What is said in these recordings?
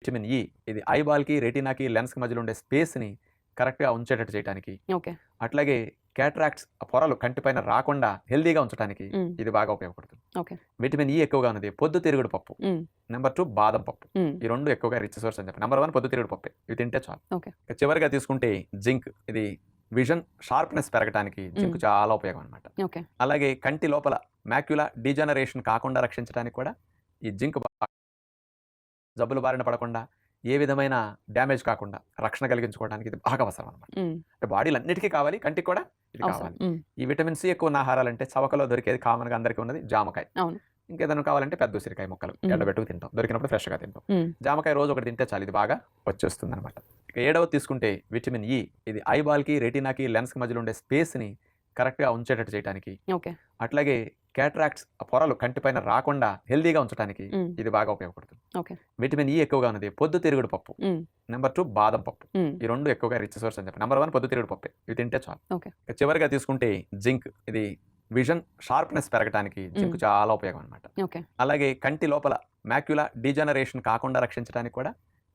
Vitamin E ఇది ఐబాల్కి రెటీనాకి లెన్స్కి మధ్యలో ఉండే స్పేస్ని కరెక్ట్గా ఉంచేటట్టు చేయడానికి, ఓకే. అట్లాగే క్యాట్రాక్ట్స్ పొరలు కంటిపైన రాకుండా హెల్దీగా ఉంచడానికి హ్మ్. ఇది బాగా ఉపయోగపడుతుంది. ఓకే. విటమిన్ ఇ ఎక్కువగా ఉన్నది పొద్దుతిరుగుడు పప్పు, హ్మ్. నెంబర్ 2 బాదం పప్పు. హ్మ్. ఈ రెండు ఎక్కువగా రిచ్ సోర్స్ అని చెప్పి. నెంబర్ 1 పొద్దుతిరుగుడు పప్పే, ఇవి తింటే చాలు. ఓకే. ఇక చివరిగా తీసుకుంటే జింక్, ఇది విజన్ షార్ప్నెస్ పెరగడానికి జింక్ చాలా ఉపయోగం అనమాట. ఓకే. అలాగే కంటి లోపల మ్యాక్యులా డీజనరేషన్ కాకుండా రక్షించడానికి కూడా ఈ జింక్ జబ్బుల బారిన పడకుండా, ఏ విధమైన డ్యామేజ్ కాకుండా రక్షణ కలిగించుకోవడానికి ఇది బాగా అవసరం అనమాట. హ్మ్. అంటే బాడీలో అన్నిటికీ కావాలి, కంటికి కూడా ఇది అవసరం. కావాలి. హ్మ్. ఈ విటమిన్ సి ఎక్కువ ఉన్న ఆహారాలంటే చవకలో దొరికేది కామన్‌గా అందరికీ ఉన్నది జామకాయ. అవును. ఇంకేదైనా కావాలంటే పెద్ద ఉసిరికాయ ముక్కలు ఎండబెట్టుకు తింటాం. దొరికినప్పుడు ఫ్రెష్‌గా తింటాం. హ్మ్. జామకాయ రోజు ఒకటి తింటే చాలు, ఇది బాగా వచ్చేస్తుందనమాట. ఇక ఏడవది తీసుకుంటే విటమిన్ ఇ ఇది ఐబాల్కి రెటీనాకి లెన్స్కి మధ్యలో ఉండే స్పేస్ని కరెక్ట్గా ఉంచేటట్టు చేయడానికి, ఓకే. అట్లాగే క్యాట్రాక్ట్స్ పొరలు కంటిపైన రాకుండా హెల్దీగా ఉంచడానికి హ్మ్. ఇది బాగా ఉపయోగపడుతుంది. ఓకే. విటమిన్ ఇ ఎక్కువగా ఉన్నది పొద్దుతిరుగుడు పప్పు, హ్మ్. నెంబర్ 2 బాదం పప్పు. హ్మ్. ఈ రెండు ఎక్కువగా రిచ్ సోర్స్ అని చెప్పి. నెంబర్ 1 పొద్దుతిరుగుడు పప్పే, ఇవి తింటే చాలు. ఓకే. ఇక చివరిగా తీసుకుంటే జింక్, ఇది విజన్ షార్ప్నెస్ పెరగడానికి జింక్ చాలా ఉపయోగం అనమాట. ఓకే. అలాగే కంటి లోపల మ్యాక్యులా డీజనరేషన్ కాకుండా రక్షించడానికి కూడా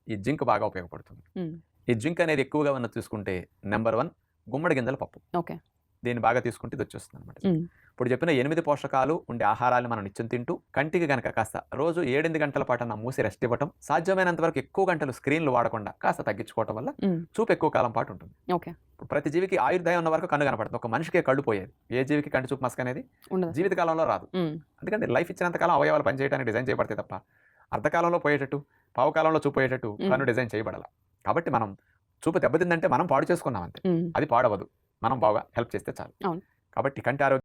ఈ జింక్ బాగా ఉపయోగపడుతుంది. హ్మ్. ఈ జింక్ అనేది ఎక్కువగా ఉన్న తీసుకుంటే నెంబర్ 1 గుమ్మడి గింజల పప్పు. ఓకే. దీన్ని బాగా తీసుకుంటే ఇది వచ్చేస్తుంది అనమాట. హ్మ్. ఇప్పుడు చెప్పిన 8 పోషకాలు ఉండే ఆహారాలను మనం నిత్యం తింటూ కంటికి గనక కాస్త రోజు 7-8 గంటల పాటు మూసి రెస్ట్ ఇవ్వటం, సాధ్యమైనంత వరకు ఎక్కువ గంటలు స్క్రీన్లు వాడకుండా కాస్త తగ్గించుకోవటం వల్ల హ్మ్. చూపు ఎక్కువ కాలం పాటు ఉంటుంది. ఓకే. ఇప్పుడు ప్రతి జీవికి ఆయుర్దాయం ఉన్న వరకు కన్ను కనపడుతుంది. ఒక మనిషికే కళ్ళు పోయేది. ఏ జీవికి కంటి చూపు మసక అనేది ఉండదు. జీవితకాలంలో రాదు. హ్మ్. ఎందుకంటే లైఫ్ ఇచ్చినంత కాలం అవయవాలు పనిచేయడానికి డిజైన్ చేయబడతాయి తప్ప అర్ధకాలంలో పోయేటట్టు, పావుకాలంలో చూపు పోయేటట్టు కన్ను డిజైన్ చేయబడాల. కాబట్టి మనం చూపు దెబ్బతిందంటే మనం పాడు చేసుకున్నాం అంతే. హ్మ్. అది పాడవదు. మనం బాగా హెల్ప్ చేస్తే చాలు. అవును. కాబట్టి కంటి ఆరోగ్యం